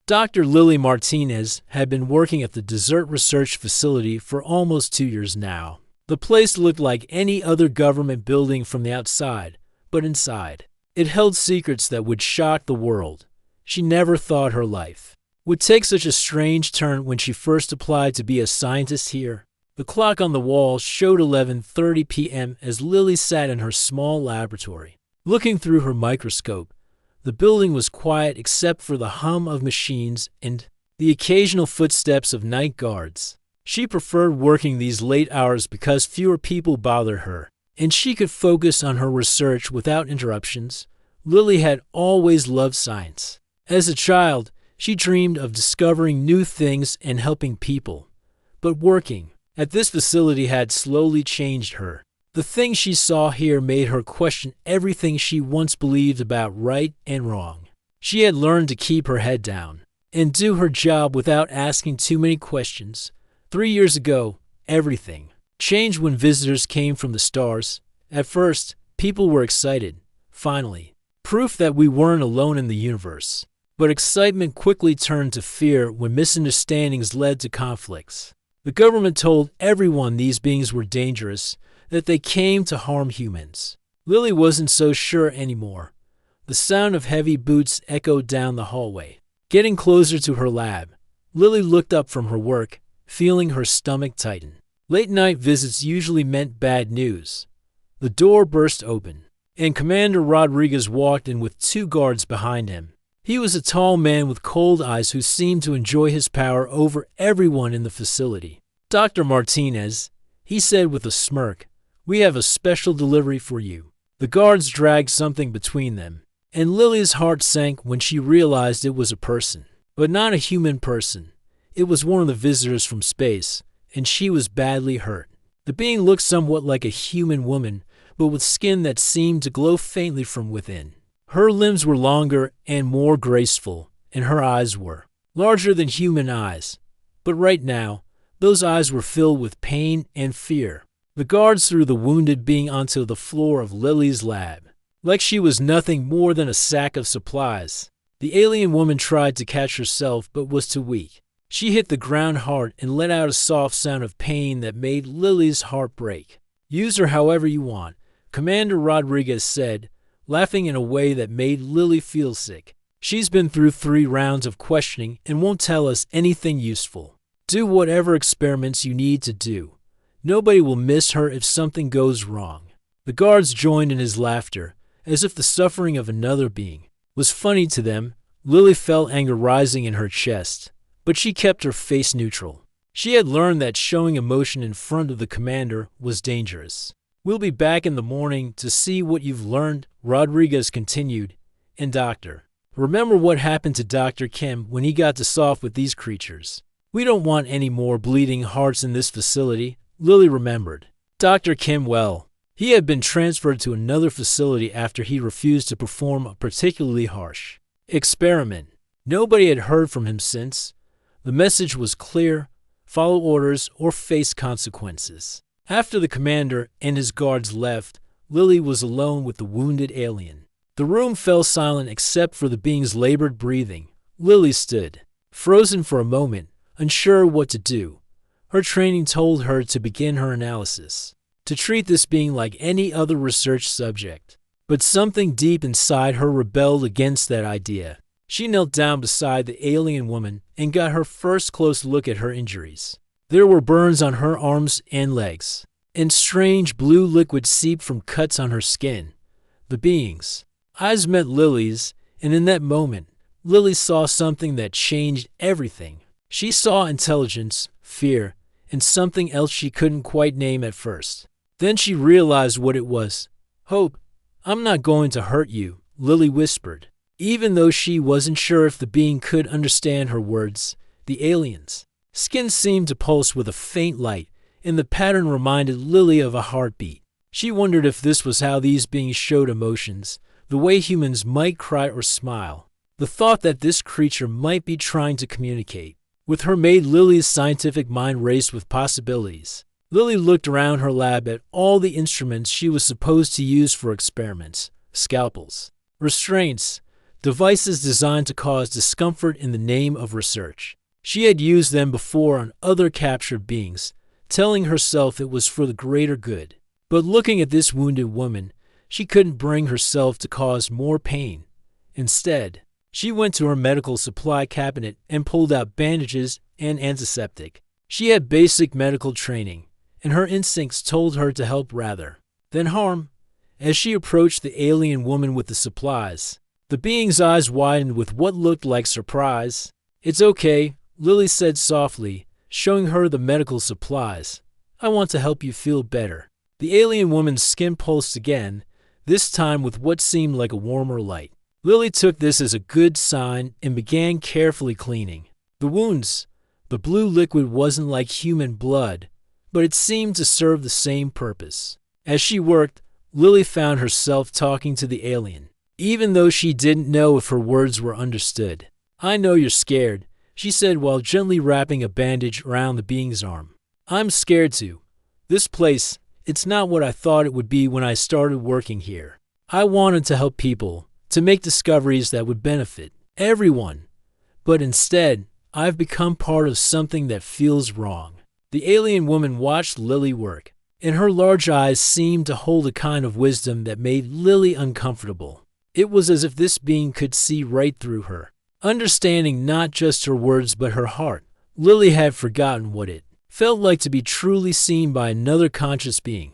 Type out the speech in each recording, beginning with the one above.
Dr. Lily Martinez had been working at the Desert Research Facility for almost 2 years now. The place looked like any other government building from the outside, but inside, it held secrets that would shock the world. She never thought her life would take such a strange turn when she first applied to be a scientist here. The clock on the wall showed 11:30 p.m. as Lily sat in her small laboratory. Looking through her microscope, the building was quiet except for the hum of machines and the occasional footsteps of night guards. She preferred working these late hours because fewer people bothered her, and she could focus on her research without interruptions. Lily had always loved science. As a child, she dreamed of discovering new things and helping people. But working at this facility had slowly changed her. The things she saw here made her question everything she once believed about right and wrong. She had learned to keep her head down and do her job without asking too many questions. 3 years ago, everything changed when visitors came from the stars. At first, people were excited. Finally, proof that we weren't alone in the universe. But excitement quickly turned to fear when misunderstandings led to conflicts. The government told everyone these beings were dangerous, that they came to harm humans. Lily wasn't so sure anymore. The sound of heavy boots echoed down the hallway. Getting closer to her lab, Lily looked up from her work, feeling her stomach tighten. Late-night visits usually meant bad news. The door burst open, and Commander Rodriguez walked in with 2 guards behind him. He was a tall man with cold eyes who seemed to enjoy his power over everyone in the facility. "Dr. Martinez," he said with a smirk, "we have a special delivery for you." The guards dragged something between them, and Lily's heart sank when she realized it was a person. But not a human person. It was one of the visitors from space, and she was badly hurt. The being looked somewhat like a human woman, but with skin that seemed to glow faintly from within. Her limbs were longer and more graceful, and her eyes were larger than human eyes. But right now, those eyes were filled with pain and fear. The guards threw the wounded being onto the floor of Lily's lab, like she was nothing more than a sack of supplies. The alien woman tried to catch herself but was too weak. She hit the ground hard and let out a soft sound of pain that made Lily's heart break. "Use her however you want," Commander Rodriguez said, laughing in a way that made Lily feel sick. "She's been through 3 rounds of questioning and won't tell us anything useful. Do whatever experiments you need to do. Nobody will miss her if something goes wrong." The guards joined in his laughter, as if the suffering of another being was funny to them. Lily felt anger rising in her chest, but she kept her face neutral. She had learned that showing emotion in front of the commander was dangerous. "We'll be back in the morning to see what you've learned," Rodriguez continued. "And Doctor, remember what happened to Dr. Kim when he got to soft with these creatures. We don't want any more bleeding hearts in this facility." Lily remembered Dr. Kim well. He had been transferred to another facility after he refused to perform a particularly harsh experiment. Nobody had heard from him since. The message was clear: follow orders or face consequences. After the commander and his guards left, Lily was alone with the wounded alien. The room fell silent except for the being's labored breathing. Lily stood, frozen for a moment, unsure what to do. Her training told her to begin her analysis, to treat this being like any other research subject. But something deep inside her rebelled against that idea. She knelt down beside the alien woman and got her first close look at her injuries. There were burns on her arms and legs, and strange blue liquid seeped from cuts on her skin. The being's eyes met Lily's, and in that moment, Lily saw something that changed everything. She saw intelligence, fear, and something else she couldn't quite name at first. Then she realized what it was. "Hope, I'm not going to hurt you," Lily whispered. Even though she wasn't sure if the being could understand her words, the alien's skin seemed to pulse with a faint light, and the pattern reminded Lily of a heartbeat. She wondered if this was how these beings showed emotions, the way humans might cry or smile. The thought that this creature might be trying to communicate with her made Lily's scientific mind race with possibilities. Lily looked around her lab at all the instruments she was supposed to use for experiments: scalpels, restraints, devices designed to cause discomfort in the name of research. She had used them before on other captured beings, telling herself it was for the greater good. But looking at this wounded woman, she couldn't bring herself to cause more pain. Instead, she went to her medical supply cabinet and pulled out bandages and antiseptic. She had basic medical training, and her instincts told her to help rather than harm. As she approached the alien woman with the supplies, the being's eyes widened with what looked like surprise. "It's okay," Lily said softly, showing her the medical supplies. "I want to help you feel better." The alien woman's skin pulsed again, this time with what seemed like a warmer light. Lily took this as a good sign and began carefully cleaning the wounds. The blue liquid wasn't like human blood, but it seemed to serve the same purpose. As she worked, Lily found herself talking to the alien, even though she didn't know if her words were understood. "I know you're scared," she said while gently wrapping a bandage around the being's arm. "I'm scared too. This place, it's not what I thought it would be when I started working here. I wanted to help people, to make discoveries that would benefit everyone. But instead, I've become part of something that feels wrong." The alien woman watched Lily work, and her large eyes seemed to hold a kind of wisdom that made Lily uncomfortable. It was as if this being could see right through her, understanding not just her words but her heart. Lily had forgotten what it felt like to be truly seen by another conscious being.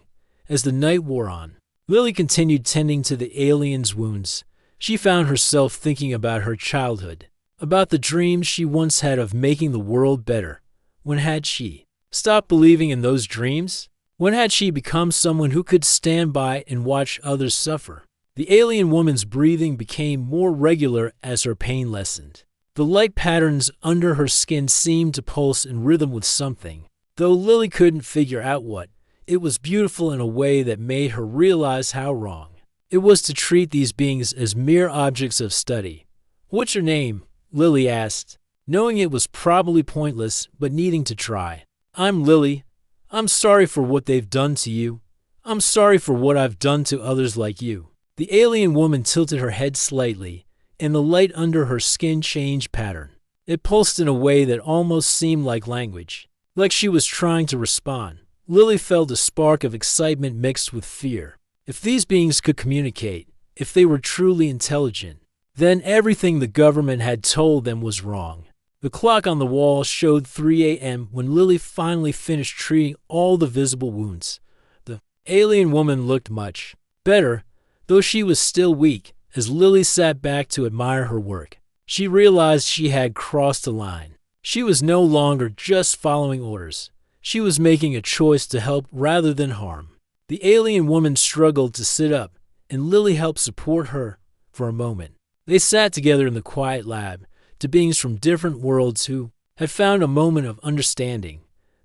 As the night wore on, Lily continued tending to the alien's wounds. She found herself thinking about her childhood, about the dreams she once had of making the world better. When had she stopped believing in those dreams? When had she become someone who could stand by and watch others suffer? The alien woman's breathing became more regular as her pain lessened. The light patterns under her skin seemed to pulse in rhythm with something. Though Lily couldn't figure out what, it was beautiful in a way that made her realize how wrong it was to treat these beings as mere objects of study. "What's your name?" Lily asked, knowing it was probably pointless but needing to try. "I'm Lily. I'm sorry for what they've done to you. I'm sorry for what I've done to others like you." The alien woman tilted her head slightly, and the light under her skin changed pattern. It pulsed in a way that almost seemed like language, like she was trying to respond. Lily felt a spark of excitement mixed with fear. If these beings could communicate, if they were truly intelligent, then everything the government had told them was wrong. The clock on the wall showed 3 a.m. when Lily finally finished treating all the visible wounds. The alien woman looked much better, though she was still weak. As Lily sat back to admire her work, she realized she had crossed a line. She was no longer just following orders. She was making a choice to help rather than harm. The alien woman struggled to sit up, and Lily helped support her for a moment. They sat together in the quiet lab, to beings from different worlds who had found a moment of understanding.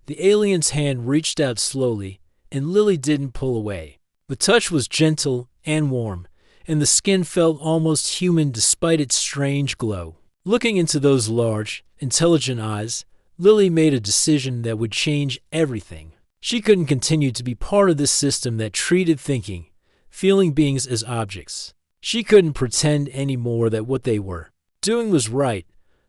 The alien's hand reached out slowly, and Lily didn't pull away. The touch was gentle and warm, and the skin felt almost human despite its strange glow. Looking into those large, intelligent eyes, Lily made a decision that would change everything. She couldn't continue to be part of this system that treated thinking, feeling beings as objects. She couldn't pretend anymore that what they were doing was right.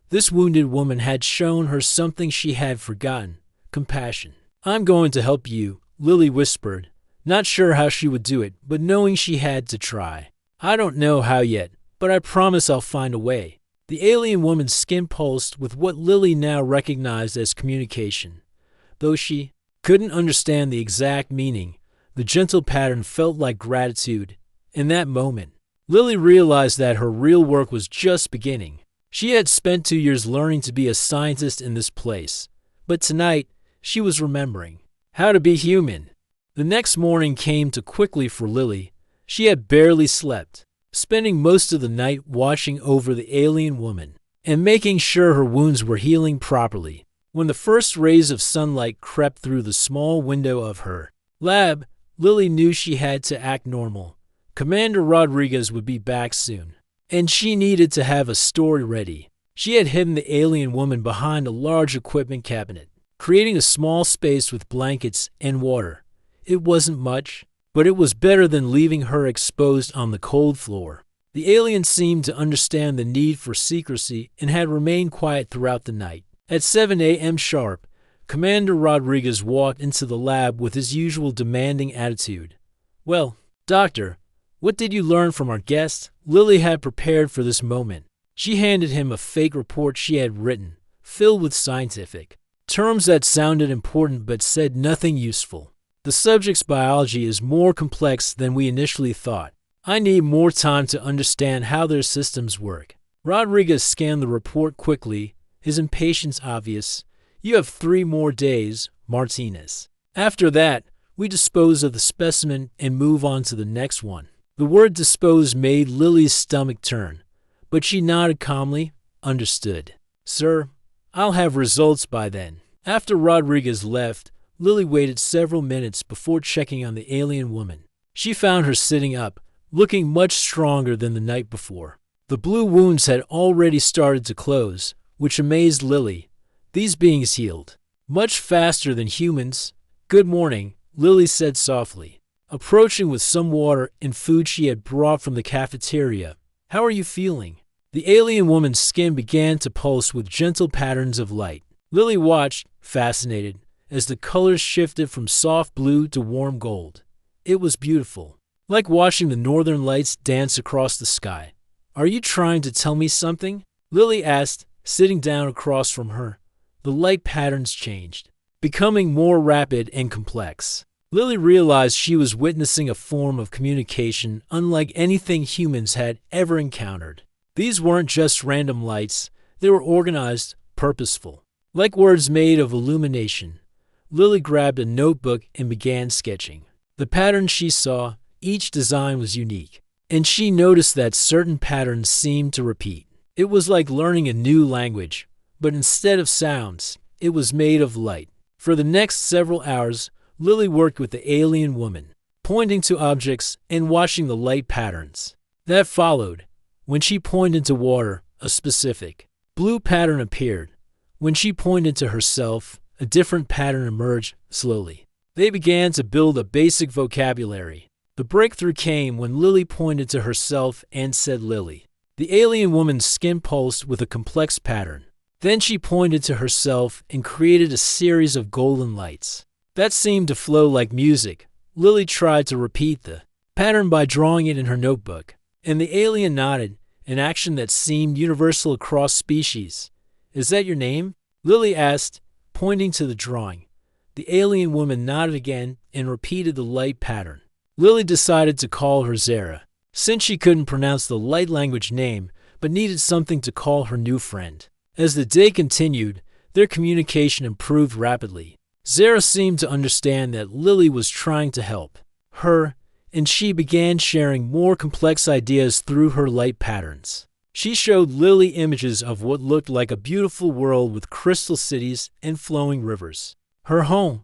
This wounded woman had shown her something she had forgotten: compassion. "I'm going to help you," Lily whispered, not sure how she would do it, but knowing she had to try. "I don't know how yet, but I promise I'll find a way." The alien woman's skin pulsed with what Lily now recognized as communication. Though she couldn't understand the exact meaning, the gentle pattern felt like gratitude. In that moment, Lily realized that her real work was just beginning. She had spent 2 years learning to be a scientist in this place, but tonight she was remembering how to be human. The next morning came too quickly for Lily. She had barely slept, spending most of the night watching over the alien woman and making sure her wounds were healing properly. When the first rays of sunlight crept through the small window of her lab, Lily knew she had to act normal. Commander Rodriguez would be back soon, and she needed to have a story ready. She had hidden the alien woman behind a large equipment cabinet, creating a small space with blankets and water. It wasn't much, but it was better than leaving her exposed on the cold floor. The alien seemed to understand the need for secrecy and had remained quiet throughout the night. At 7 a.m. sharp, Commander Rodriguez walked into the lab with his usual demanding attitude. "Well, Doctor, what did you learn from our guest?" Lily had prepared for this moment. She handed him a fake report she had written, filled with scientific terms that sounded important but said nothing useful. "The subject's biology is more complex than we initially thought. I need more time to understand how their systems work." Rodriguez scanned the report quickly, his impatience obvious. "You have 3 more days, Martinez. After that, we dispose of the specimen and move on to the next one." The word dispose made Lily's stomach turn, but she nodded calmly. "Understood. Sir, I'll have results by then." After Rodriguez left, Lily waited several minutes before checking on the alien woman. She found her sitting up, looking much stronger than the night before. The blue wounds had already started to close, which amazed Lily. These beings healed much faster than humans. "Good morning," Lily said softly, approaching with some water and food she had brought from the cafeteria. "How are you feeling?" The alien woman's skin began to pulse with gentle patterns of light. Lily watched, fascinated, as the colors shifted from soft blue to warm gold. It was beautiful, like watching the northern lights dance across the sky. "Are you trying to tell me something?" Lily asked, sitting down across from her. The light patterns changed, becoming more rapid and complex. Lily realized she was witnessing a form of communication unlike anything humans had ever encountered. These weren't just random lights, they were organized, purposeful. Like words made of illumination, Lily grabbed a notebook and began sketching. The patterns she saw, each design was unique, and she noticed that certain patterns seemed to repeat. It was like learning a new language, but instead of sounds, it was made of light. For the next several hours, Lily worked with the alien woman, pointing to objects and watching the light patterns. That followed. When she pointed to water, a specific blue pattern appeared. When she pointed to herself, a different pattern emerged slowly. They began to build a basic vocabulary. The breakthrough came when Lily pointed to herself and said Lily. The alien woman's skin pulsed with a complex pattern. Then she pointed to herself and created a series of golden lights. That seemed to flow like music. Lily tried to repeat the pattern by drawing it in her notebook, and the alien nodded, an action that seemed universal across species. "Is that your name?" Lily asked, pointing to the drawing. The alien woman nodded again and repeated the light pattern. Lily decided to call her Zara, since she couldn't pronounce the light language name but needed something to call her new friend. As the day continued, their communication improved rapidly. Zara seemed to understand that Lily was trying to help her, and she began sharing more complex ideas through her light patterns. She showed Lily images of what looked like a beautiful world with crystal cities and flowing rivers. Her home.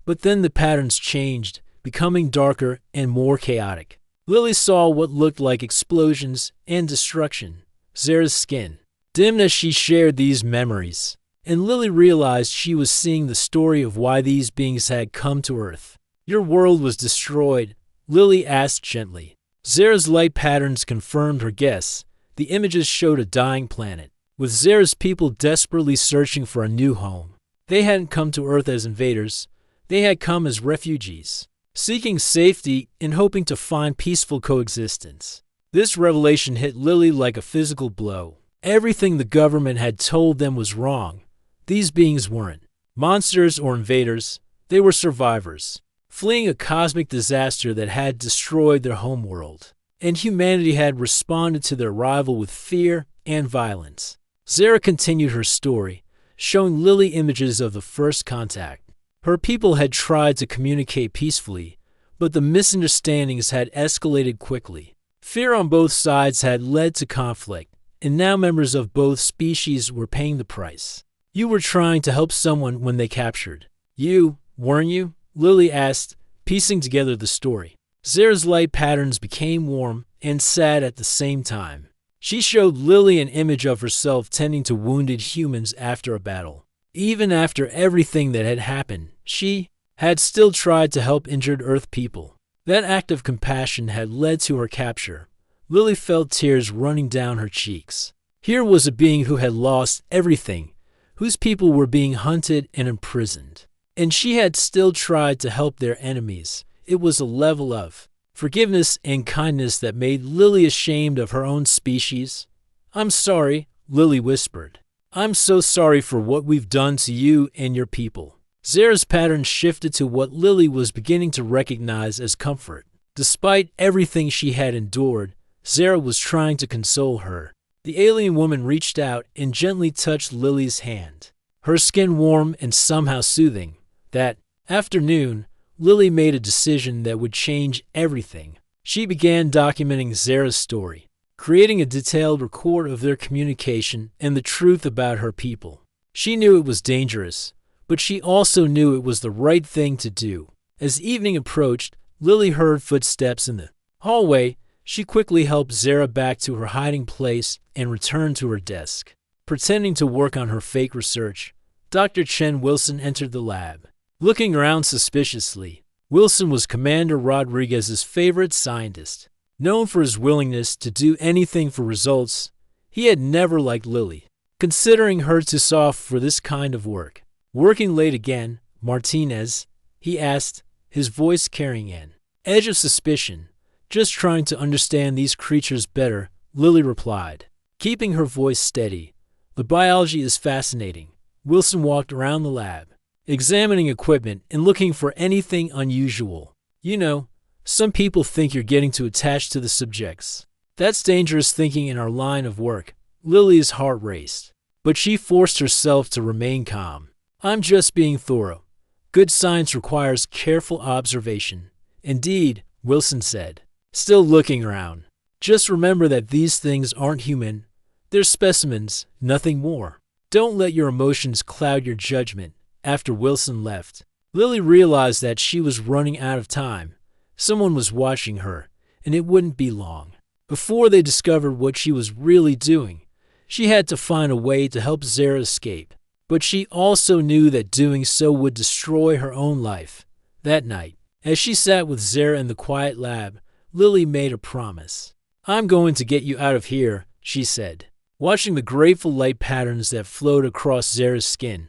But then the patterns changed, becoming darker and more chaotic. Lily saw what looked like explosions and destruction. Zara's skin dimmed as she shared these memories, and Lily realized she was seeing the story of why these beings had come to Earth. "Your world was destroyed," Lily asked gently. Zara's light patterns confirmed her guess. The images showed a dying planet, with Zara's people desperately searching for a new home. They hadn't come to Earth as invaders. They had come as refugees, seeking safety and hoping to find peaceful coexistence. This revelation hit Lily like a physical blow. Everything the government had told them was wrong. These beings weren't monsters or invaders. They were survivors, fleeing a cosmic disaster that had destroyed their homeworld. And humanity had responded to their arrival with fear and violence. Zara continued her story, showing Lily images of the first contact. Her people had tried to communicate peacefully, but the misunderstandings had escalated quickly. Fear on both sides had led to conflict, and now members of both species were paying the price. "You were trying to help someone when they captured you, weren't you?" Lily asked, piecing together the story. Zara's light patterns became warm and sad at the same time. She showed Lily an image of herself tending to wounded humans after a battle. Even after everything that had happened, she had still tried to help injured Earth people. That act of compassion had led to her capture, Lily felt tears running down her cheeks. Here was a being who had lost everything, whose people were being hunted and imprisoned. And she had still tried to help their enemies. It was a level of forgiveness and kindness that made Lily ashamed of her own species. "I'm sorry," Lily whispered. "I'm so sorry for what we've done to you and your people." Zara's pattern shifted to what Lily was beginning to recognize as comfort. Despite everything she had endured, Zara was trying to console her. The alien woman reached out and gently touched Lily's hand, her skin warm and somehow soothing. That afternoon, Lily made a decision that would change everything. She began documenting Zara's story, creating a detailed record of their communication and the truth about her people. She knew it was dangerous, but she also knew it was the right thing to do. As evening approached, Lily heard footsteps in the hallway. She quickly helped Zara back to her hiding place and returned to her desk. Pretending to work on her fake research, Dr. Chen Wilson entered the lab. Looking around suspiciously, Wilson was Commander Rodriguez's favorite scientist. Known for his willingness to do anything for results, he had never liked Lily, considering her too soft for this kind of work. "Working late again, Martinez?" he asked, his voice carrying an edge of suspicion. "Just trying to understand these creatures better," Lily replied, keeping her voice steady. "The biology is fascinating." Wilson walked around the lab, examining equipment and looking for anything unusual. "You know, some people think you're getting too attached to the subjects. That's dangerous thinking in our line of work." Lily's heart raced, but she forced herself to remain calm. "I'm just being thorough. Good science requires careful observation." "Indeed," Wilson said, still looking around. "Just remember that these things aren't human. They're specimens, nothing more. Don't let your emotions cloud your judgment." After Wilson left, Lily realized that she was running out of time. Someone was watching her, and it wouldn't be long before they discovered what she was really doing. She had to find a way to help Zara escape, but she also knew that doing so would destroy her own life. That night, as she sat with Zara in the quiet lab, Lily made a promise. "I'm going to get you out of here," she said, watching the grateful light patterns that flowed across Zara's skin.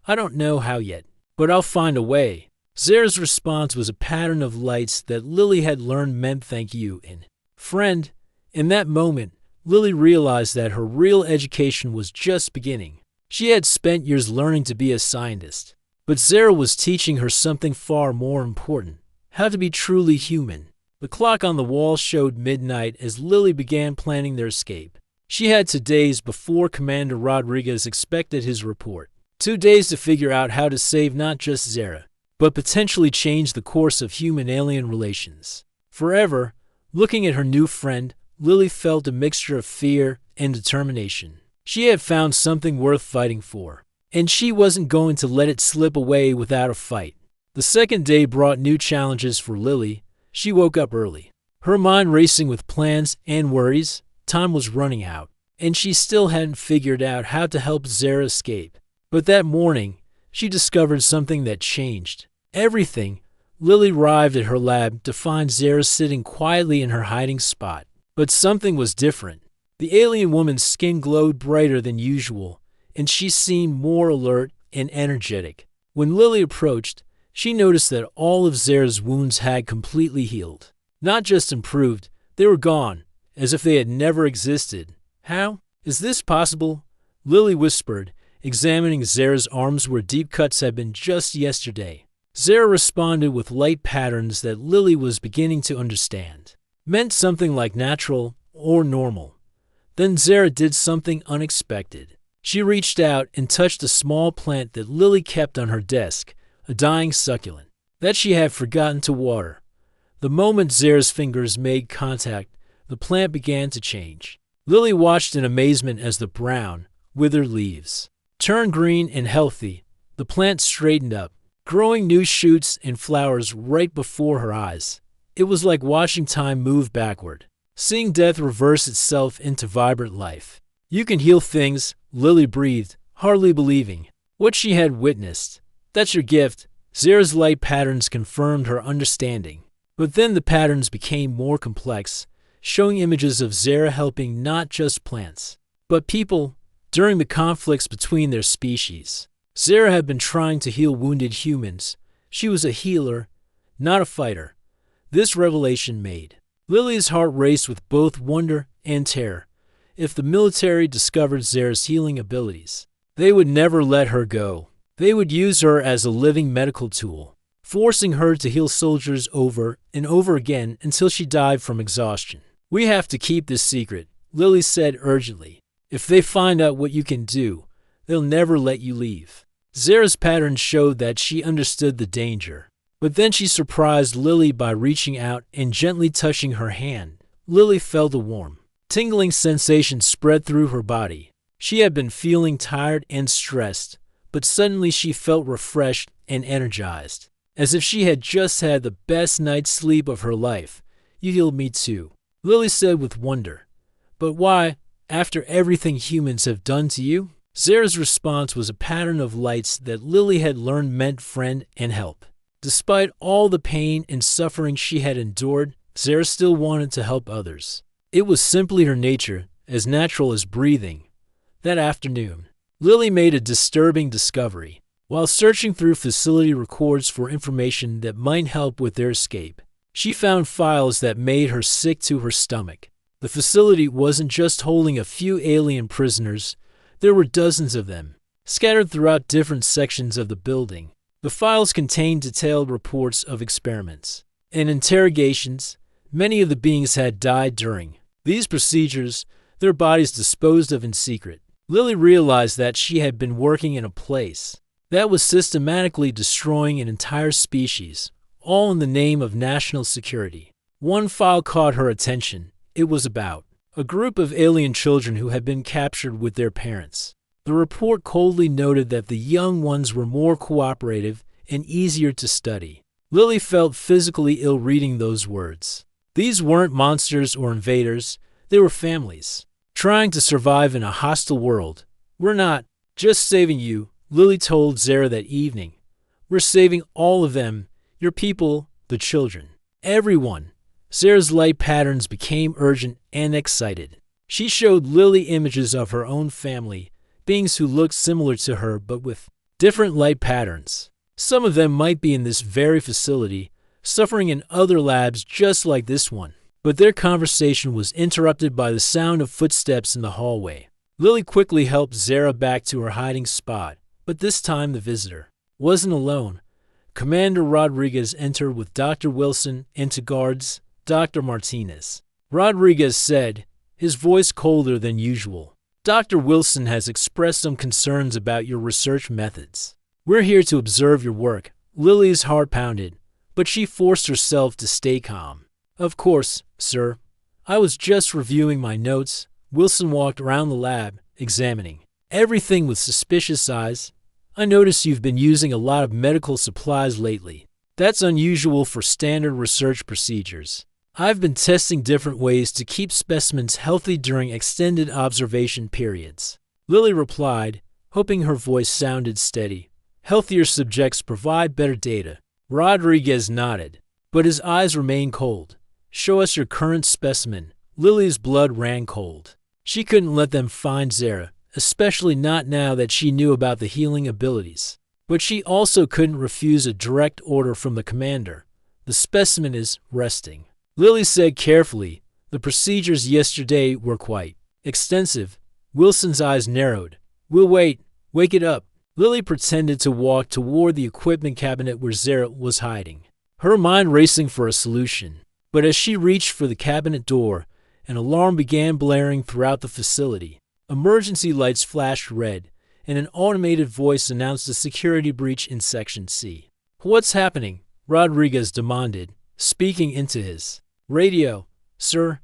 "I don't know how yet, but I'll find a way." Zara's response was a pattern of lights that Lily had learned meant thank you and friend. In that moment, Lily realized that her real education was just beginning. She had spent years learning to be a scientist, but Zara was teaching her something far more important: how to be truly human. The clock on the wall showed midnight as Lily began planning their escape. She had 2 days before Commander Rodriguez expected his report. 2 days to figure out how to save not just Zara, but potentially change the course of human-alien relations forever. Looking at her new friend, Lily felt a mixture of fear and determination. She had found something worth fighting for, and she wasn't going to let it slip away without a fight. The second day brought new challenges for Lily. She woke up early, her mind racing with plans and worries. Time was running out, and she still hadn't figured out how to help Zara escape. But that morning, she discovered something that changed everything. Lily arrived at her lab to find Zara sitting quietly in her hiding spot. But something was different. The alien woman's skin glowed brighter than usual, and she seemed more alert and energetic. When Lily approached, she noticed that all of Zara's wounds had completely healed. Not just improved, they were gone, as if they had never existed. "How is this possible?" Lily whispered, examining Zara's arms where deep cuts had been just yesterday. Zara responded with light patterns that Lily was beginning to understand. Meant something like natural or normal. Then Zara did something unexpected. She reached out and touched a small plant that Lily kept on her desk, a dying succulent that she had forgotten to water. The moment Zara's fingers made contact, the plant began to change. Lily watched in amazement as the brown, withered leaves turned green and healthy. The plant straightened up, growing new shoots and flowers right before her eyes. It was like watching time move backward, seeing death reverse itself into vibrant life. "You can heal things," Lily breathed, hardly believing what she had witnessed. "That's your gift." Zara's light patterns confirmed her understanding. But then the patterns became more complex. showing images of Zara helping not just plants, but people during the conflicts between their species. Zara had been trying to heal wounded humans. She was a healer, not a fighter. This revelation made Lily's heart race with both wonder and terror. If the military discovered Zara's healing abilities, they would never let her go. They would use her as a living medical tool, forcing her to heal soldiers over and over again until she died from exhaustion. "We have to keep this secret," Lily said urgently. "If they find out what you can do, they'll never let you leave." Zara's pattern showed that she understood the danger. But then she surprised Lily by reaching out and gently touching her hand. Lily felt a warm, tingling sensation spread through her body. She had been feeling tired and stressed, but suddenly she felt refreshed and energized, as if she had just had the best night's sleep of her life. "You healed me too," Lily said with wonder. "But why, after everything humans have done to you?" Zara's response was a pattern of lights that Lily had learned meant friend and help. Despite all the pain and suffering she had endured, Zara still wanted to help others. It was simply her nature, as natural as breathing. That afternoon, Lily made a disturbing discovery. While searching through facility records for information that might help with their escape, she found files that made her sick to her stomach. The facility wasn't just holding a few alien prisoners. There were dozens of them, scattered throughout different sections of the building. The files contained detailed reports of experiments and interrogations. Many of the beings had died during these procedures, their bodies disposed of in secret. Lily realized that she had been working in a place that was systematically destroying an entire species, all in the name of national security. One file caught her attention. It was about a group of alien children who had been captured with their parents. The report coldly noted that the young ones were more cooperative and easier to study. Lily felt physically ill reading those words. These weren't monsters or invaders. They were families, trying to survive in a hostile world. "We're not just saving you," Lily told Zara that evening. "We're saving all of them, your people, the children, everyone." Zara's light patterns became urgent and excited. She showed Lily images of her own family, beings who looked similar to her but with different light patterns. Some of them might be in this very facility, suffering in other labs just like this one. But their conversation was interrupted by the sound of footsteps in the hallway. Lily quickly helped Zara back to her hiding spot, but this time the visitor wasn't alone. Commander Rodriguez entered with Dr. Wilson and to guards, Dr. Martinez. Rodriguez said, his voice colder than usual, "Dr. Wilson has expressed some concerns about your research methods. We're here to observe your work." Lily's heart pounded, but she forced herself to stay calm. "Of course, sir. I was just reviewing my notes." Wilson walked around the lab, examining everything with suspicious eyes. "I notice you've been using a lot of medical supplies lately. That's unusual for standard research procedures. I've been testing different ways to keep specimens healthy during extended observation periods." Lily replied, hoping her voice sounded steady. "Healthier subjects provide better data." Rodriguez nodded, but his eyes remained cold. "Show us your current specimen." Lily's blood ran cold. She couldn't let them find Zara, especially not now that she knew about the healing abilities. But she also couldn't refuse a direct order from the commander. "The specimen is resting," Lily said carefully. "The procedures yesterday were quite extensive." Wilson's eyes narrowed. "We'll wait. Wake it up." Lily pretended to walk toward the equipment cabinet where Zara was hiding, her mind racing for a solution. But as she reached for the cabinet door, an alarm began blaring throughout the facility. Emergency lights flashed red, and an automated voice announced a security breach in Section C. "What's happening?" Rodriguez demanded, speaking into his radio. "Sir,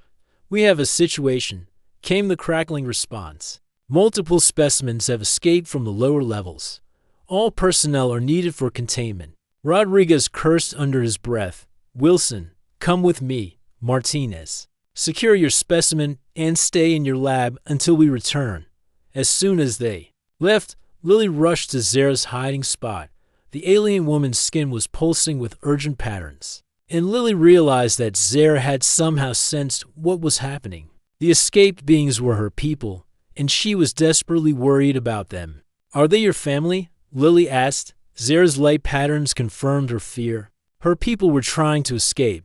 we have a situation," came the crackling response. "Multiple specimens have escaped from the lower levels. All personnel are needed for containment." Rodriguez cursed under his breath. "Wilson, come with me." Martinez, "Secure your specimen and stay in your lab until we return." As soon as they left, Lily rushed to Zara's hiding spot. The alien woman's skin was pulsing with urgent patterns. and Lily realized that Zara had somehow sensed what was happening. The escaped beings were her people, and she was desperately worried about them. "Are they your family?" Lily asked. Zara's light patterns confirmed her fear. Her people were trying to escape,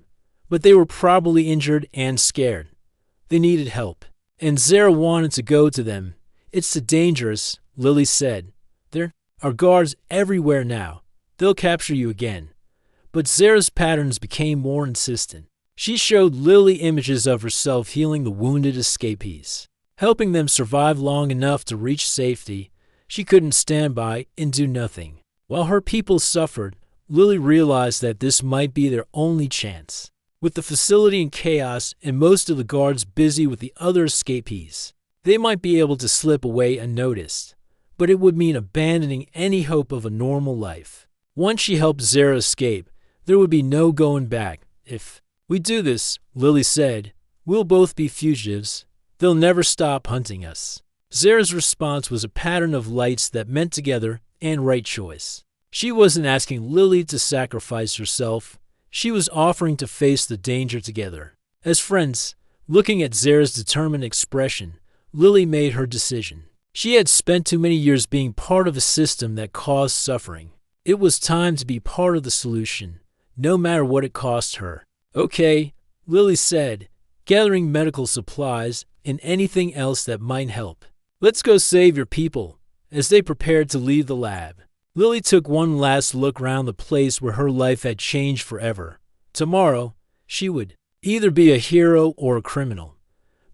but they were probably injured and scared. They needed help, and Zara wanted to go to them. "It's too dangerous," Lily said. "There are guards everywhere now. They'll capture you again." But Zara's patterns became more insistent. She showed Lily images of herself healing the wounded escapees, helping them survive long enough to reach safety. She couldn't stand by and do nothing. While her people suffered, Lily realized that this might be their only chance. With the facility in chaos and most of the guards busy with the other escapees, they might be able to slip away unnoticed, but it would mean abandoning any hope of a normal life. Once she helped Zara escape, there would be no going back. "If we do this," Lily said, "we'll both be fugitives. They'll never stop hunting us." Zara's response was a pattern of lights that meant together and right choice. She wasn't asking Lily to sacrifice herself. She was offering to face the danger together. As friends, looking at Zara's determined expression, Lily made her decision. She had spent too many years being part of a system that caused suffering. It was time to be part of the solution, no matter what it cost her. "Okay," Lily said, gathering medical supplies and anything else that might help. "Let's go save your people." As they prepared to leave the lab, Lily took one last look around the place where her life had changed forever. Tomorrow, she would either be a hero or a criminal.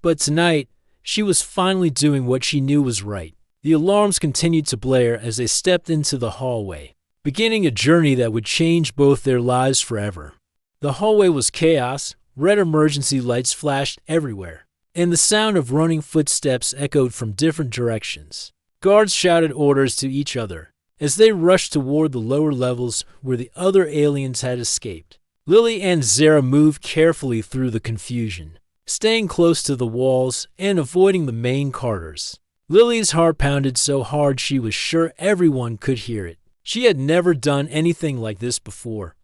But tonight, she was finally doing what she knew was right. The alarms continued to blare as they stepped into the hallway, beginning a journey that would change both their lives forever. The hallway was chaos, red emergency lights flashed everywhere, and the sound of running footsteps echoed from different directions. Guards shouted orders to each other as they rushed toward the lower levels where the other aliens had escaped. Lily and Zara moved carefully through the confusion, staying close to the walls and avoiding the main corridors. Lily's heart pounded so hard she was sure everyone could hear it. She had never done anything like this before.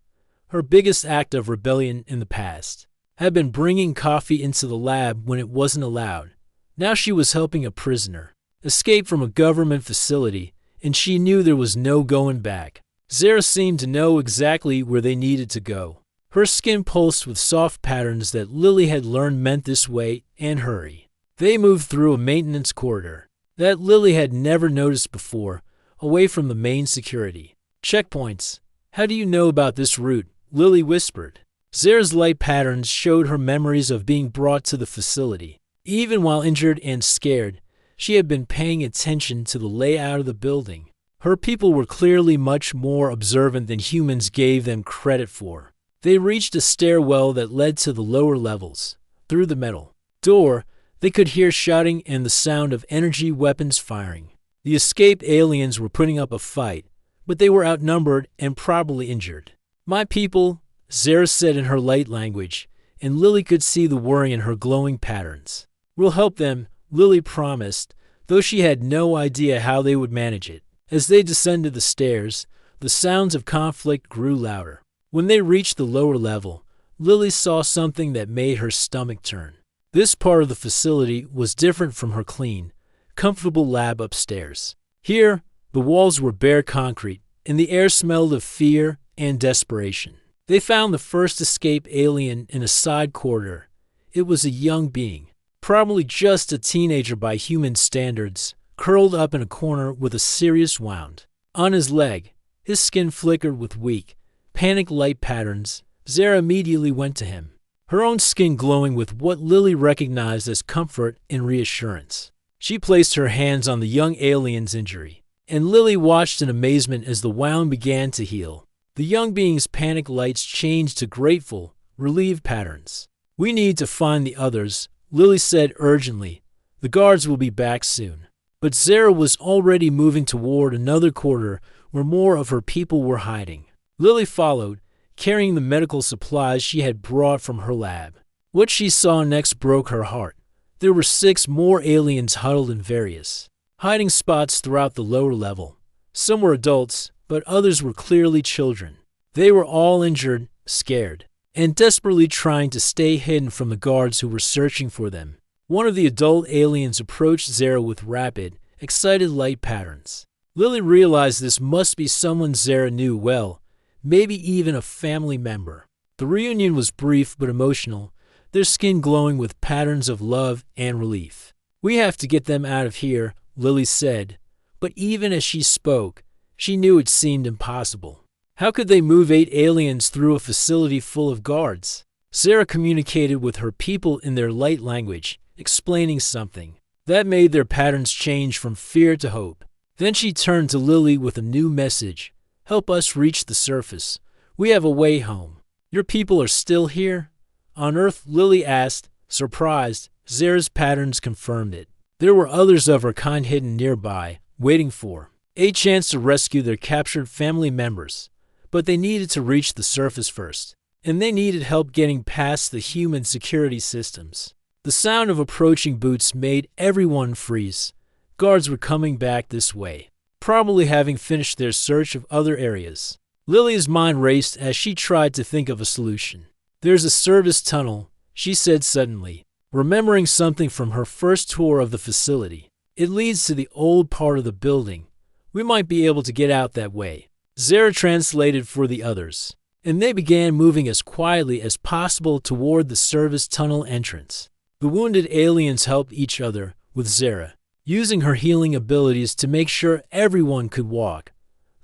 Her biggest act of rebellion in the past had been bringing coffee into the lab when it wasn't allowed. Now she was helping a prisoner escape from a government facility, and she knew there was no going back. Zara seemed to know exactly where they needed to go. Her skin pulsed with soft patterns that Lily had learned meant this way and hurry. They moved through a maintenance corridor that Lily had never noticed before, away from the main security checkpoints. "How do you know about this route?" Lily whispered. Zara's light patterns showed her memories of being brought to the facility. Even while injured and scared, she had been paying attention to the layout of the building. Her people were clearly much more observant than humans gave them credit for. They reached a stairwell that led to the lower levels. Through the metal door, they could hear shouting and the sound of energy weapons firing. The escaped aliens were putting up a fight, but they were outnumbered and probably injured. "My people," Zara said in her light language, and Lily could see the worry in her glowing patterns. "We'll help them," Lily promised, though she had no idea how they would manage it. As they descended the stairs, the sounds of conflict grew louder. When they reached the lower level, Lily saw something that made her stomach turn. This part of the facility was different from her clean, comfortable lab upstairs. Here, the walls were bare concrete, and the air smelled of fear and desperation. They found the first escaped alien in a side corridor. It was a young being, probably just a teenager by human standards, curled up in a corner with a serious wound. On his leg, his skin flickered with weak, panic light patterns. Zara immediately went to him, her own skin glowing with what Lily recognized as comfort and reassurance. She placed her hands on the young alien's injury, and Lily watched in amazement as the wound began to heal. The young being's panic lights changed to grateful, relieved patterns. "We need to find the others," Lily said urgently. "The guards will be back soon." But Zara was already moving toward another corridor where more of her people were hiding. Lily followed, carrying the medical supplies she had brought from her lab. What she saw next broke her heart. There were 6 more aliens huddled in various hiding spots throughout the lower level. Some were adults, but others were clearly children. They were all injured, scared, and desperately trying to stay hidden from the guards who were searching for them. One of the adult aliens approached Zara with rapid, excited light patterns. Lily realized this must be someone Zara knew well, maybe even a family member. The reunion was brief but emotional, their skin glowing with patterns of love and relief. "We have to get them out of here," Lily said, but even as she spoke, she knew it seemed impossible. How could they move 8 aliens through a facility full of guards? Zara communicated with her people in their light language, explaining something. That made their patterns change from fear to hope. Then she turned to Lily with a new message. "Help us reach the surface. We have a way home. Your people are still here?" On Earth, Lily asked, surprised. Zara's patterns confirmed it. There were others of her kind hidden nearby, waiting for a chance to rescue their captured family members. But they needed to reach the surface first, and they needed help getting past the human security systems. The sound of approaching boots made everyone freeze. Guards were coming back this way, probably having finished their search of other areas. Lily's mind raced as she tried to think of a solution. "There's a service tunnel," she said suddenly, remembering something from her first tour of the facility. "It leads to the old part of the building. We might be able to get out that way." Zara translated for the others, and they began moving as quietly as possible toward the service tunnel entrance. The wounded aliens helped each other with Zara, using her healing abilities to make sure everyone could walk.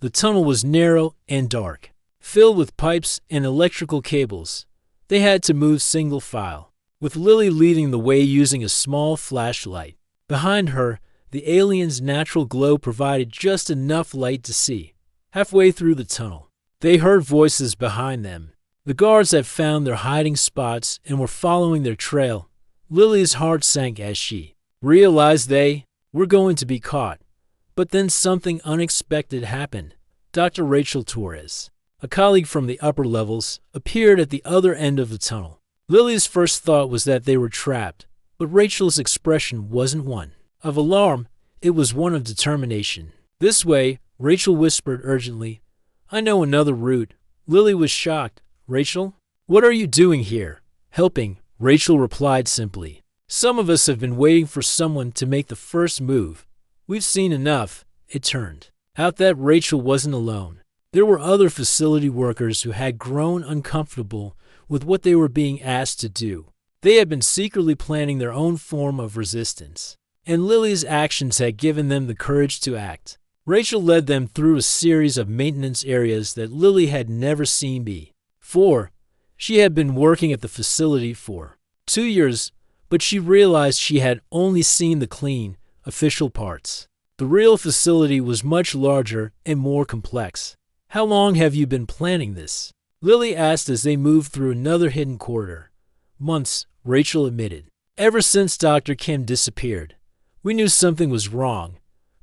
The tunnel was narrow and dark, filled with pipes and electrical cables. They had to move single file, with Lily leading the way using a small flashlight. Behind her, the aliens' natural glow provided just enough light to see. Halfway through the tunnel, they heard voices behind them. The guards had found their hiding spots and were following their trail. Lily's heart sank as she realized they were going to be caught. But then something unexpected happened. Dr. Rachel Torres, a colleague from the upper levels, appeared at the other end of the tunnel. Lily's first thought was that they were trapped, but Rachel's expression wasn't one of alarm, it was one of determination. "This way," Rachel whispered urgently. "I know another route." Lily was shocked. "Rachel? What are you doing here?" "Helping," Rachel replied simply. "Some of us have been waiting for someone to make the first move. We've seen enough." It turned out that Rachel wasn't alone. There were other facility workers who had grown uncomfortable with what they were being asked to do. They had been secretly planning their own form of resistance, and Lily's actions had given them the courage to act. Rachel led them through a series of maintenance areas that Lily had never seen before. She had been working at the facility for 2 years, but she realized she had only seen the clean, official parts. The real facility was much larger and more complex. "How long have you been planning this?" Lily asked as they moved through another hidden corridor. "Months," Rachel admitted. "Ever since Dr. Kim disappeared. We knew something was wrong,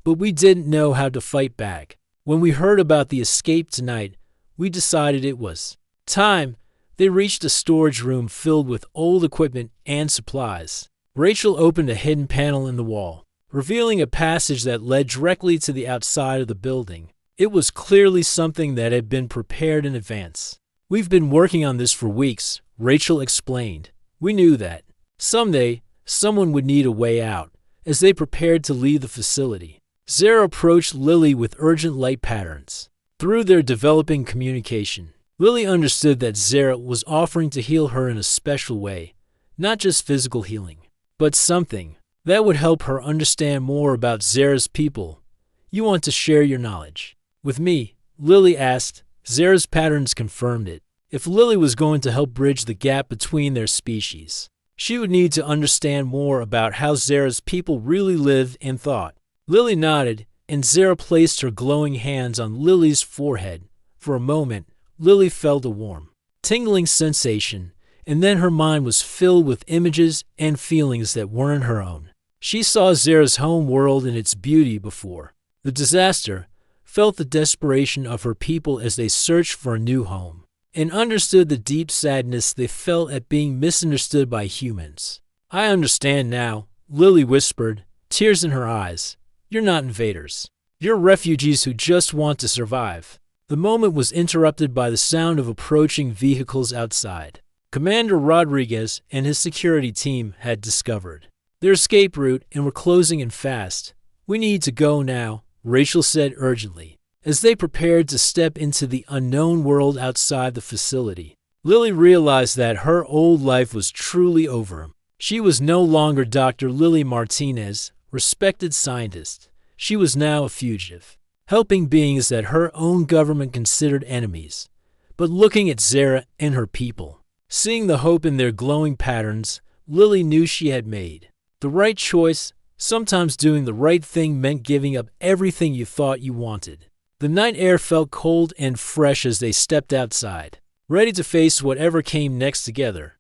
but we didn't know how to fight back. When we heard about the escape tonight, we decided it was time." They reached a storage room filled with old equipment and supplies. Rachel opened a hidden panel in the wall, revealing a passage that led directly to the outside of the building. It was clearly something that had been prepared in advance. "We've been working on this for weeks," Rachel explained. "We knew that someday someone would need a way out." As they prepared to leave the facility, Zara approached Lily with urgent light patterns. Through their developing communication, Lily understood that Zara was offering to heal her in a special way, not just physical healing, but something that would help her understand more about Zara's people. "You want to share your knowledge with me?" Lily asked. Zara's patterns confirmed it. If Lily was going to help bridge the gap between their species, she would need to understand more about how Zara's people really lived and thought. Lily nodded, and Zara placed her glowing hands on Lily's forehead. For a moment, Lily felt a warm, tingling sensation, and then her mind was filled with images and feelings that weren't her own. She saw Zara's home world in its beauty before the disaster, felt the desperation of her people as they searched for a new home, and understood the deep sadness they felt at being misunderstood by humans. "I understand now," Lily whispered, tears in her eyes. "You're not invaders. You're refugees who just want to survive." The moment was interrupted by the sound of approaching vehicles outside. Commander Rodriguez and his security team had discovered their escape route and were closing in fast. "We need to go now," Rachel said urgently, as they prepared to step into the unknown world outside the facility. Lily realized that her old life was truly over. She was no longer Dr. Lily Martinez, respected scientist. She was now a fugitive, helping beings that her own government considered enemies. But looking at Zara and her people, seeing the hope in their glowing patterns, Lily knew she had made the right choice. Sometimes doing the right thing meant giving up everything you thought you wanted. The night air felt cold and fresh as they stepped outside, ready to face whatever came next together.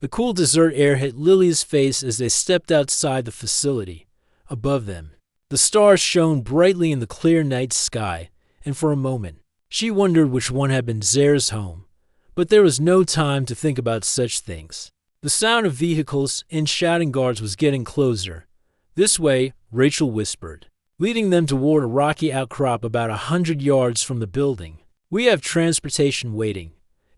The cool desert air hit Lily's face as they stepped outside the facility. Above them, the stars shone brightly in the clear night sky, and for a moment, she wondered which one had been Zara's home. But there was no time to think about such things. The sound of vehicles and shouting guards was getting closer. "This way," Rachel whispered, leading them toward a rocky outcrop about 100 yards from the building. "We have transportation waiting."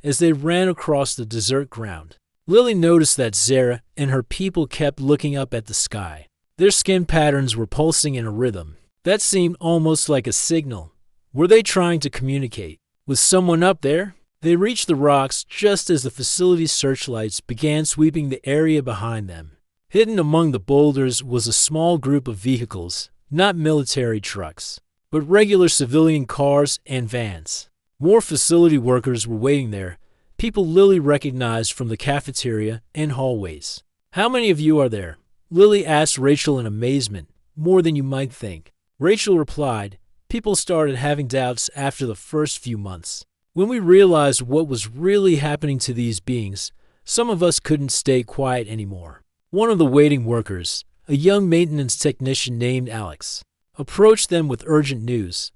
As they ran across the desert ground, Lily noticed that Zara and her people kept looking up at the sky. Their skin patterns were pulsing in a rhythm that seemed almost like a signal. Were they trying to communicate with someone up there? They reached the rocks just as the facility's searchlights began sweeping the area behind them. Hidden among the boulders was a small group of vehicles, not military trucks, but regular civilian cars and vans. More facility workers were waiting there, people Lily recognized from the cafeteria and hallways. "How many of you are there?" Lily asked Rachel in amazement. "More than you might think." Rachel replied, "People started having doubts after the first few months. When we realized what was really happening to these beings, some of us couldn't stay quiet anymore." One of the waiting workers, a young maintenance technician named Alex, approached them with urgent news.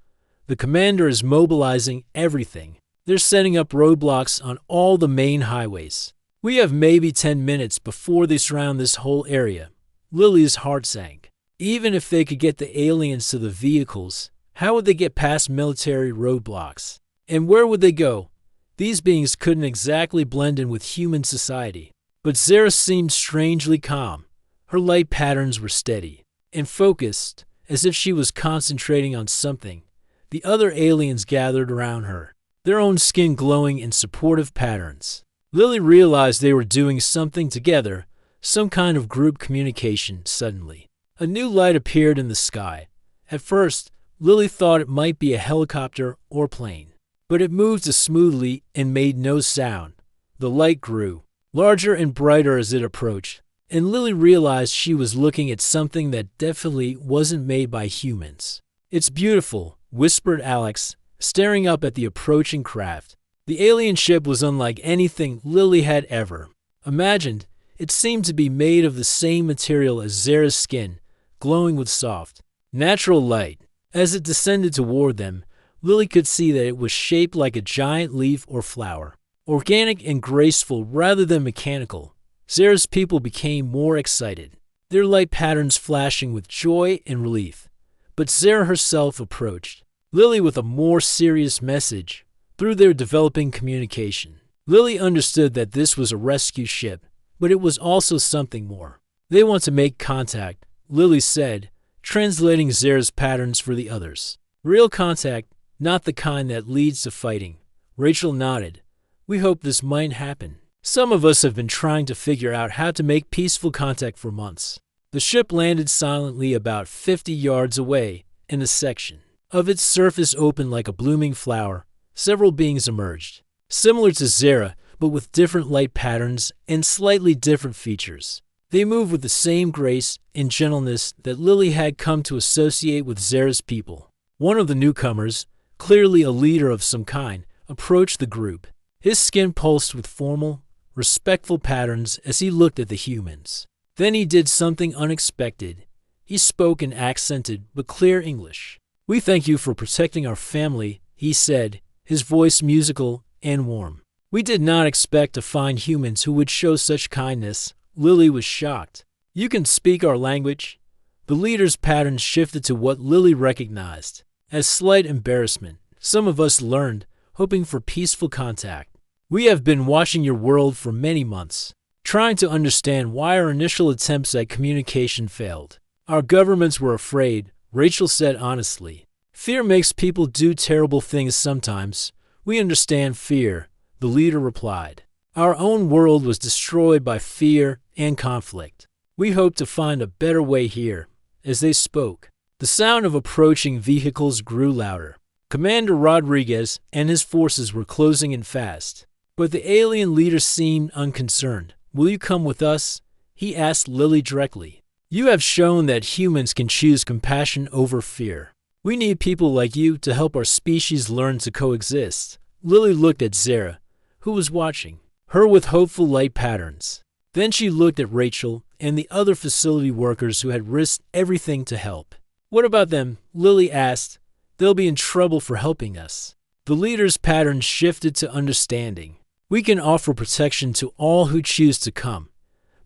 "The commander is mobilizing everything. They're setting up roadblocks on all the main highways. We have maybe 10 minutes before they surround this whole area." Lily's heart sank. Even if they could get the aliens to the vehicles, how would they get past military roadblocks? And where would they go? These beings couldn't exactly blend in with human society. But Zara seemed strangely calm. Her light patterns were steady and focused, as if she was concentrating on something. The other aliens gathered around her, their own skin glowing in supportive patterns. Lily realized they were doing something together, some kind of group communication. Suddenly, a new light appeared in the sky. At first, Lily thought it might be a helicopter or plane, but it moved smoothly and made no sound. The light grew larger and brighter as it approached, and Lily realized she was looking at something that definitely wasn't made by humans. "It's beautiful," whispered Alex, staring up at the approaching craft. The alien ship was unlike anything Lily had ever imagined. It seemed to be made of the same material as Zara's skin, glowing with soft, natural light. As it descended toward them, Lily could see that it was shaped like a giant leaf or flower, organic and graceful rather than mechanical. Zara's people became more excited, their light patterns flashing with joy and relief. But Zara herself approached Lily with a more serious message. Through their developing communication, Lily understood that this was a rescue ship, but it was also something more. "They want to make contact," Lily said, translating Zara's patterns for the others. "Real contact, not the kind that leads to fighting." Rachel nodded. "We hope this might happen. Some of us have been trying to figure out how to make peaceful contact for months." The ship landed silently about 50 yards away, and a section of its surface opened like a blooming flower. Several beings emerged, similar to Zara, but with different light patterns and slightly different features. They moved with the same grace and gentleness that Lily had come to associate with Zara's people. One of the newcomers, clearly a leader of some kind, approached the group. His skin pulsed with formal, respectful patterns as he looked at the humans. Then he did something unexpected. He spoke in accented but clear English. "We thank you for protecting our family," he said, his voice musical and warm. "We did not expect to find humans who would show such kindness." Lily was shocked. "You can speak our language?" The leader's patterns shifted to what Lily recognized as slight embarrassment. "Some of us learned, hoping for peaceful contact." We have been watching your world for many months, trying to understand why our initial attempts at communication failed. Our governments were afraid, Rachel said honestly. Fear makes people do terrible things sometimes. We understand fear, the leader replied. Our own world was destroyed by fear and conflict. We hope to find a better way here. As they spoke, the sound of approaching vehicles grew louder. Commander Rodriguez and his forces were closing in fast, but the alien leader seemed unconcerned. Will you come with us? He asked Lily directly. You have shown that humans can choose compassion over fear. We need people like you to help our species learn to coexist. Lily looked at Zara, who was watching her with hopeful light patterns. Then she looked at Rachel and the other facility workers who had risked everything to help. What about them? Lily asked. They'll be in trouble for helping us. The leader's pattern shifted to understanding. We can offer protection to all who choose to come,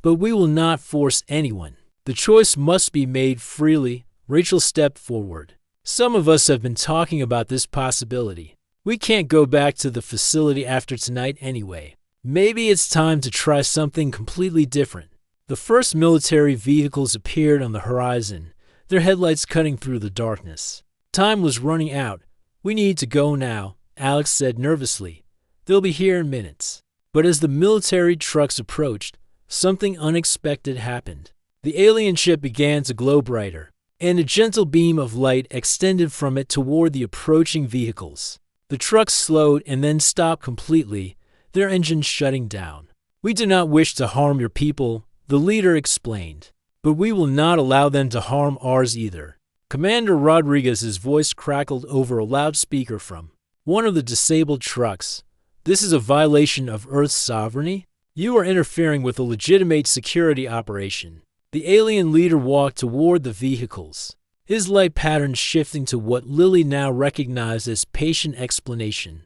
but we will not force anyone. The choice must be made freely. Rachel stepped forward. Some of us have been talking about this possibility. We can't go back to the facility after tonight anyway. Maybe it's time to try something completely different. The first military vehicles appeared on the horizon, their headlights cutting through the darkness. Time was running out. We need to go now, Alex said nervously. They'll be here in minutes. But as the military trucks approached, something unexpected happened. The alien ship began to glow brighter, and a gentle beam of light extended from it toward the approaching vehicles. The trucks slowed and then stopped completely, their engines shutting down. We do not wish to harm your people, the leader explained, but we will not allow them to harm ours either. Commander Rodriguez's voice crackled over a loudspeaker from one of the disabled trucks. This is a violation of Earth's sovereignty. You are interfering with a legitimate security operation. The alien leader walked toward the vehicles, his light pattern shifting to what Lily now recognized as patient explanation.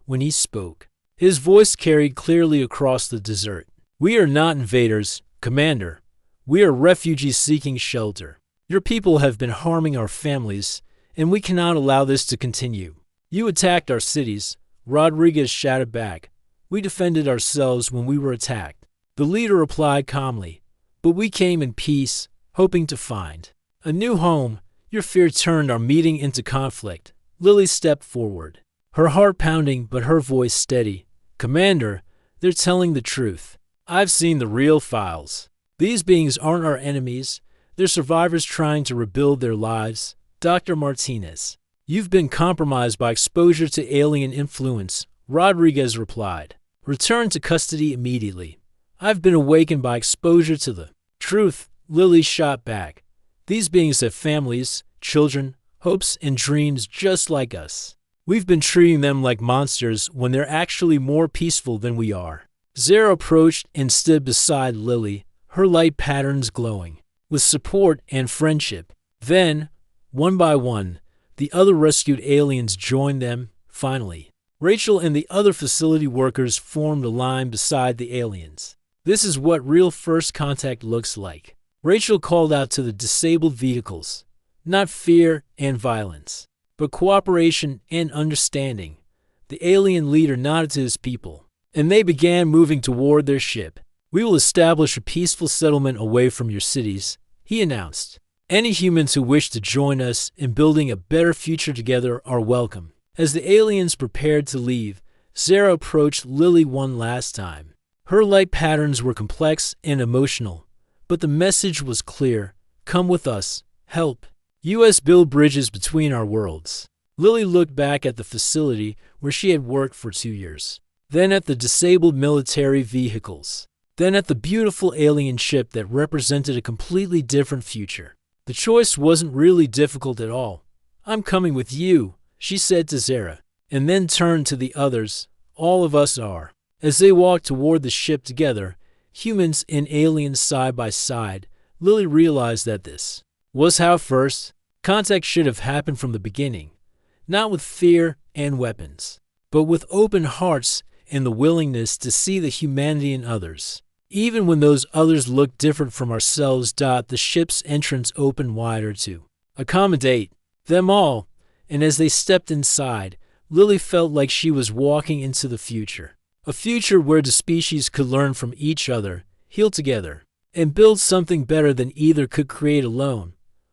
When he spoke, his voice carried clearly across the desert. We are not invaders, Commander. We are refugees seeking shelter. Your people have been harming our families, and we cannot allow this to continue. You attacked our cities, Rodriguez shouted back. We defended ourselves when we were attacked. The leader replied calmly, but we came in peace, hoping to find a new home. Your fear turned our meeting into conflict. Lily stepped forward, her heart pounding but her voice steady. Commander, they're telling the truth. I've seen the real files. These beings aren't our enemies. They're survivors trying to rebuild their lives. Dr. Martinez, you've been compromised by exposure to alien influence, Rodriguez replied. Return to custody immediately. I've been awakened by exposure to the truth, Lily shot back. These beings have families, children, hopes, and dreams just like us. We've been treating them like monsters when they're actually more peaceful than we are. Zara approached and stood beside Lily, her light patterns glowing with support and friendship. Then, one by one, the other rescued aliens joined them. Finally, Rachel and the other facility workers formed a line beside the aliens. This is what real first contact looks like. Rachel called out to the disabled vehicles, not fear and violence, but cooperation and understanding. The alien leader nodded to his people, and they began moving toward their ship. We will establish a peaceful settlement away from your cities, he announced. Any humans who wish to join us in building a better future together are welcome. As the aliens prepared to leave, Zara approached Lily one last time. Her light patterns were complex and emotional, but the message was clear. Come with us. Help. U.S. build bridges between our worlds. Lily looked back at the facility where she had worked for 2 years, then at the disabled military vehicles, then at the beautiful alien ship that represented a completely different future. The choice wasn't really difficult at all. I'm coming with you, she said to Zara, and then turned to the others. All of us are. As they walked toward the ship together, humans and aliens side by side, Lily realized that this was how first contact should have happened from the beginning, not with fear and weapons, but with open hearts and the willingness to see the humanity in others. Even when those others looked different from ourselves. The ship's entrance opened wider to accommodate them all, and as they stepped inside, Lily felt like she was walking into the future. A future where the species could learn from each other, heal together, and build something better than either could create alone.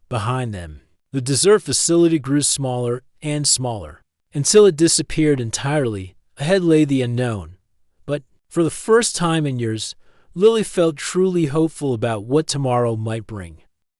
Behind them, the desert facility grew smaller and smaller, until it disappeared entirely. Ahead lay the unknown. But for the first time in years, Lily felt truly hopeful about what tomorrow might bring.